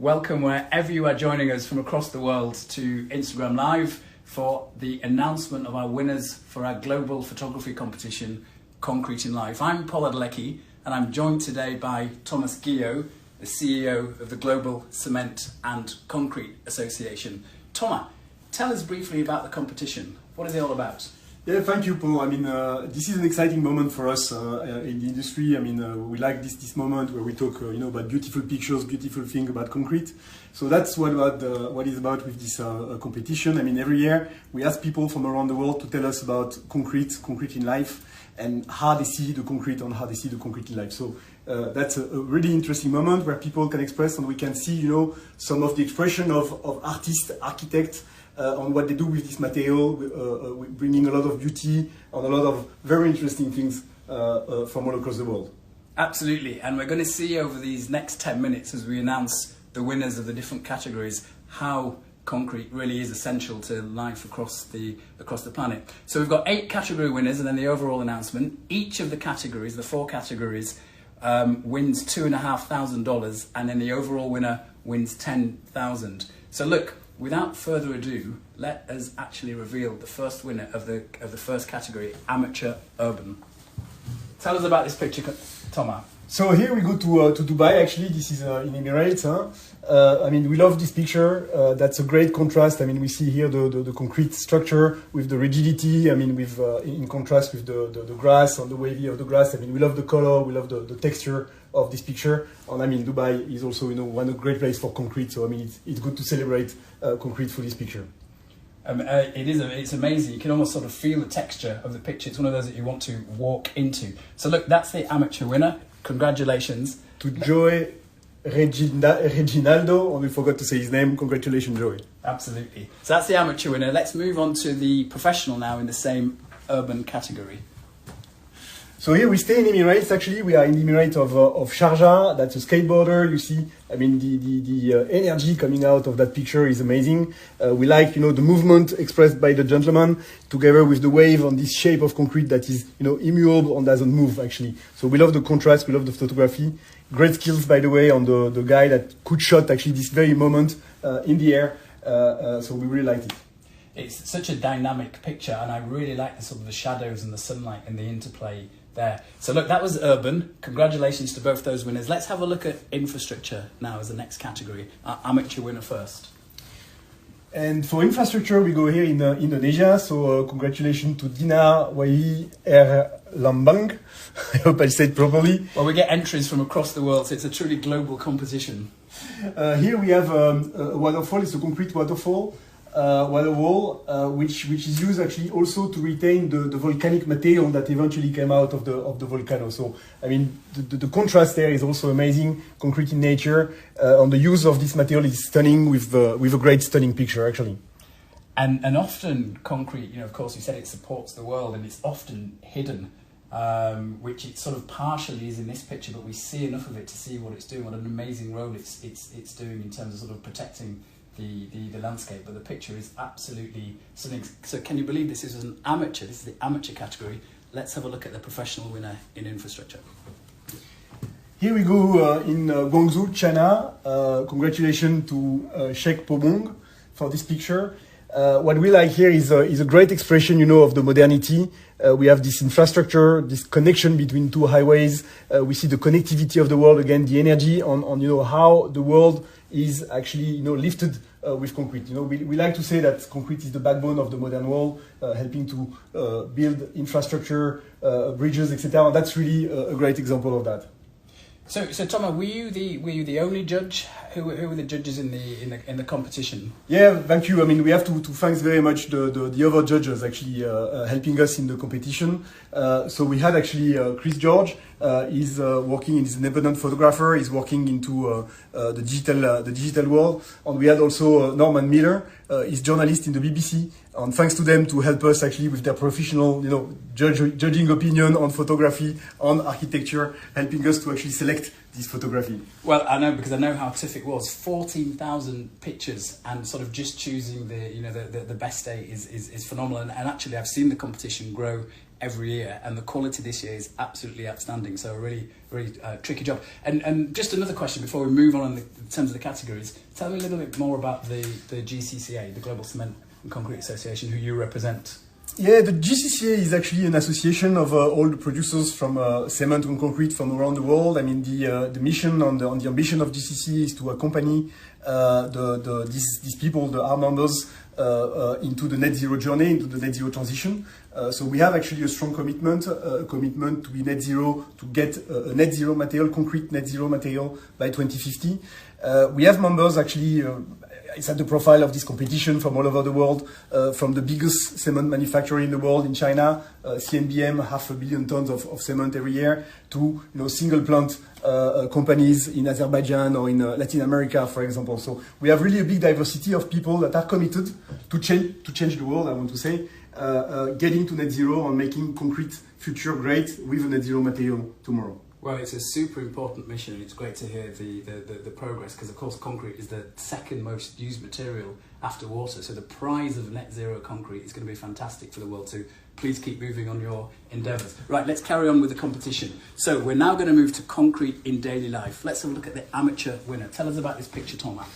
Welcome wherever you are joining us from across the world to Instagram Live for the announcement of our winners for our global photography competition, Concrete in Life. I'm Paul Adelecki and I'm joined today by Thomas Guillot, the CEO of the Global Cement and Concrete Association. Thomas, tell us briefly about the competition. What is it all about? Yeah, thank you, Paul. I mean, this is an exciting moment for us in the industry. I mean, we like this moment where we talk, about beautiful pictures, beautiful things about concrete. So that's what is about with this competition. I mean, every year we ask people from around the world to tell us about concrete in life, and how they see the concrete and how they see the concrete in life. So that's a really interesting moment where people can express and we can see, some of the expression of artists, architects, on what they do with this material, bringing a lot of beauty and a lot of very interesting things from all across the world. Absolutely, and we're going to see over these next 10 minutes as we announce the winners of the different categories how concrete really is essential to life across the planet. So we've got 8 category winners and then the overall announcement. Each of the categories, the 4 categories, wins $2,500 and then the overall winner wins $10,000. So look, without further ado, let us actually reveal the first winner of the first category, Amateur Urban. Tell us about this picture, Thomas. So here we go to Dubai. Actually, this is in Emirates. I mean, we love this picture. That's a great contrast. I mean, we see here the concrete structure with the rigidity. I mean, with in contrast with the grass and the wavy of the grass. I mean, we love the color. We love the texture of this picture. And I mean, Dubai is also one great place for concrete. So I mean, it's good to celebrate concrete through this picture. It's amazing. You can almost sort of feel the texture of the picture. It's one of those that you want to walk into. So look, that's the amateur winner. Congratulations. To Joey Reginaldo, and we forgot to say his name. Congratulations, Joey. Absolutely. So that's the amateur winner. Let's move on to the professional now in the same urban category. So here we stay in Emirates. Actually, we are in the Emirate of Sharjah. That's a skateboarder. You see, I mean, the energy coming out of that picture is amazing. We like, the movement expressed by the gentleman together with the wave on this shape of concrete that is, immovable and doesn't move actually. So we love the contrast. We love the photography. Great skills, by the way, on the guy that could shot actually this very moment in the air. So we really liked it. It's such a dynamic picture, and I really like the sort of the shadows and the sunlight and the interplay there. So look, that was urban. Congratulations to both those winners. Let's have a look at infrastructure now as the next category. Our amateur winner first. And for infrastructure, we go here in Indonesia. So congratulations to Dina Wahi Lambang. I hope I said properly. Well, we get entries from across the world, so it's a truly global competition. Here we have a waterfall. It's a concrete waterfall. Water wall, which is used actually also to retain the volcanic material that eventually came out of the volcano. So I mean the contrast there is also amazing. Concrete in nature, and the use of this material is stunning with a great stunning picture actually. And often concrete, of course, you said it supports the world, and it's often hidden, which it sort of partially is in this picture, but we see enough of it to see what it's doing, what an amazing role it's doing in terms of sort of protecting the landscape. But the picture is absolutely stunning. So can you believe this is an amateur? This is the amateur category. Let's have a look at the professional winner in infrastructure. Here we go in Guangzhou, China. Congratulations to Sheikh Pobong for this picture. What we like here is a great expression, of the modernity. We have this infrastructure, this connection between 2 highways. We see the connectivity of the world again, the energy on how the world is actually lifted with concrete. We like to say that concrete is the backbone of the modern world, helping to build infrastructure, bridges, etc. And that's really a great example of that. So Thomas, were you the only judge? Who were the judges in the competition? Yeah, thank you. I mean, we have to thank very much the other judges actually helping us in the competition. So we had actually Chris George. He's working in his independent photographer. He's working into the digital world. And we had also Norman Miller. He's journalist in the BBC. And thanks to them to help us actually with their professional, judging opinion on photography, on architecture, helping us to actually select this photography. Well, I know because I know how tough it was. 14,000 pictures, and sort of just choosing the best 8 is phenomenal. And actually, I've seen the competition grow every year, and the quality this year is absolutely outstanding. So a really, really tricky job. And just another question before we move on in terms of the categories. Tell me a little bit more about the GCCA, the Global Cement and Concrete Association, who you represent. Yeah, the GCCA is actually an association of all the producers from cement and concrete from around the world. I mean, the mission and the ambition of GCCA is to accompany these people, our members, into the net zero journey, into the net zero transition. So we have actually a strong commitment to be net zero, to get a net zero material, concrete net zero material by 2050. We have members actually. It's at the profile of this competition from all over the world, from the biggest cement manufacturer in the world in China, CNBM, 500 million tons of cement every year, to single plant companies in Azerbaijan or in Latin America, for example. So we have really a big diversity of people that are committed to change the world, I want to say, getting to net zero and making concrete future great with a net zero material tomorrow. Well, it's a super important mission, and it's great to hear the progress, because of course concrete is the second most used material after water. So the prize of net zero concrete is going to be fantastic for the world too. Please keep moving on your endeavours. Right, let's carry on with the competition. So we're now going to move to concrete in daily life. Let's have a look at the amateur winner. Tell us about this picture, Thomas.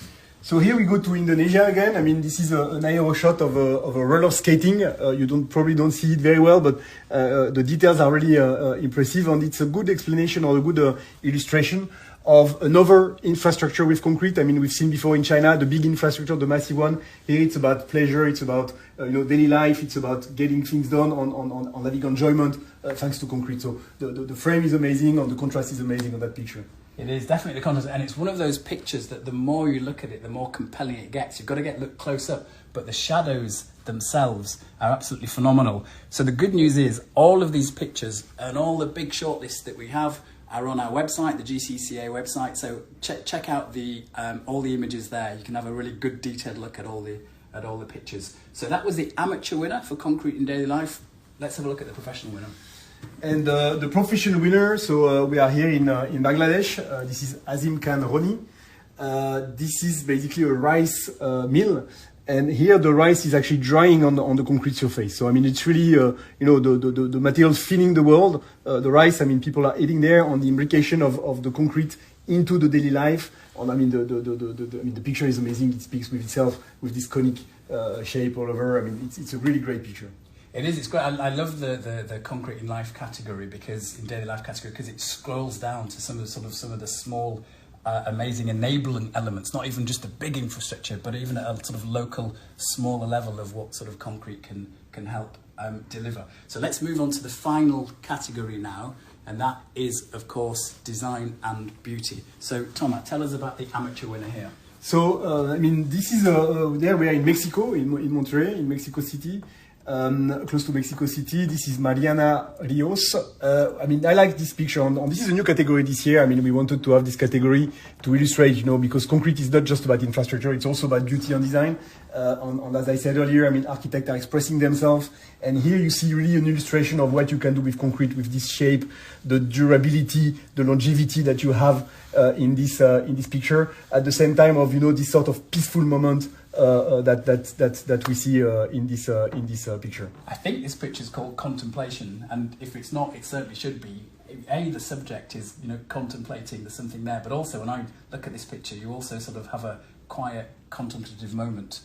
So here we go to Indonesia again. I mean, this is an aerial shot of a roller skating. You probably don't see it very well, but the details are really impressive, and it's a good explanation or a good illustration of another infrastructure with concrete. I mean, we've seen before in China the big infrastructure, the massive one. Here it's about pleasure, it's about daily life, it's about getting things done, on having enjoyment thanks to concrete. So the frame is amazing, and the contrast is amazing on that picture. It is definitely the contrast, and it's one of those pictures that the more you look at it, the more compelling it gets. You've got to look close up, but the shadows themselves are absolutely phenomenal. So the good news is all of these pictures and all the big shortlists that we have are on our website, the GCCA website. So check out all the images there. You can have a really good detailed look at all the pictures. So that was the amateur winner for Concrete in Daily Life. Let's have a look at the professional winner. And the professional winner, so we are here in Bangladesh. This is Azim Khan Roni. This is basically a rice mill, and here the rice is actually drying on the concrete surface. So I mean, it's really the materials filling the world. The rice, I mean, people are eating there on the imbrication of the concrete into the daily life. And I mean, the picture is amazing. It speaks with itself with this conic shape all over. I mean, it's a really great picture. It is. It's great. I love the concrete in life category, because in daily life category, because it scrolls down to some of the small, amazing enabling elements. Not even just the big infrastructure, but even at a sort of local, smaller level of what sort of concrete can help deliver. So let's move on to the final category now, and that is, of course, design and beauty. So Thomas, tell us about the amateur winner here. So I mean, this is there we are in Mexico, in Monterrey, in Mexico City. Close to Mexico City. This is Mariana Rios. I mean, I like this picture. This is a new category this year. I mean, we wanted to have this category to illustrate, because concrete is not just about infrastructure, it's also about beauty and design. As I said earlier, I mean, architects are expressing themselves. And here you see really an illustration of what you can do with concrete, with this shape, the durability, the longevity that you have in this picture. At the same time of, this sort of peaceful moment that we see in this picture. I think this picture is called Contemplation, and if it's not, it certainly should be. The subject is contemplating, there's something there, but also when I look at this picture, you also sort of have a quiet contemplative moment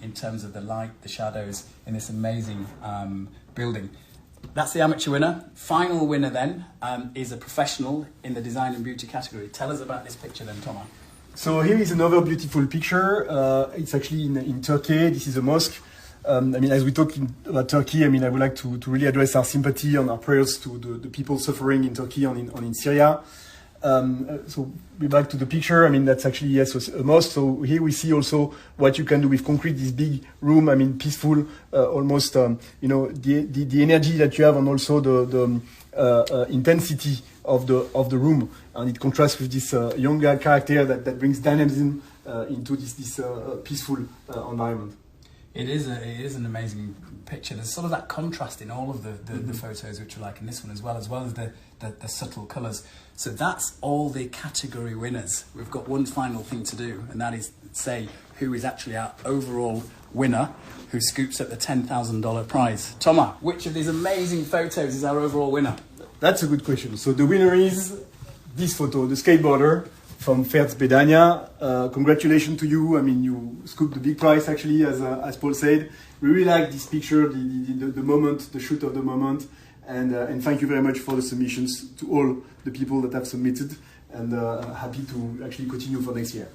in terms of the light, the shadows in this amazing building. That's the amateur winner. Final winner then is a professional in the design and beauty category. Tell us about this picture then, Thomas. So here is another beautiful picture. It's actually in Turkey. This is a mosque. I mean, as we talk about Turkey, I mean, I would like to really address our sympathy and our prayers to the people suffering in Turkey and in Syria. So we're back to the picture. I mean, that's actually, yes, a mosque. So here we see also what you can do with concrete, this big room. I mean, peaceful, almost, the energy that you have, and also the intensity of the room, and it contrasts with this younger character that brings dynamism into this peaceful environment. It is an amazing picture. There's sort of that contrast in all of the photos, which are like in this one as well as the subtle colours. So that's all the category winners. We've got one final thing to do, and that is say who is actually our overall winner, who scoops up the $10,000 prize. Thomas, which of these amazing photos is our overall winner? That's a good question. So the winner is this photo, the skateboarder from Ferz Bedania. Congratulations to you. I mean, you scooped the big prize actually, as Paul said. We really like this picture, the moment, the shoot of the moment. And thank you very much for the submissions to all the people that have submitted, and happy to actually continue for next year.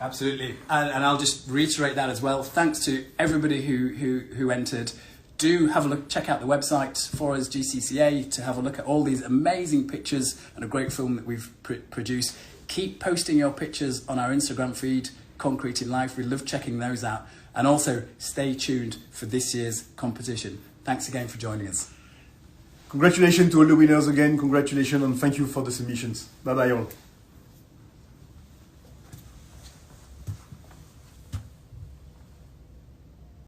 Absolutely, and I'll just reiterate that as well. Thanks to everybody who entered. Do have a look, check out the website for us, GCCA, to have a look at all these amazing pictures and a great film that we've produced. Keep posting your pictures on our Instagram feed, Concrete in Life. We love checking those out. And also stay tuned for this year's competition. Thanks again for joining us. Congratulations to all the winners again. Congratulations and thank you for the submissions. Bye bye all.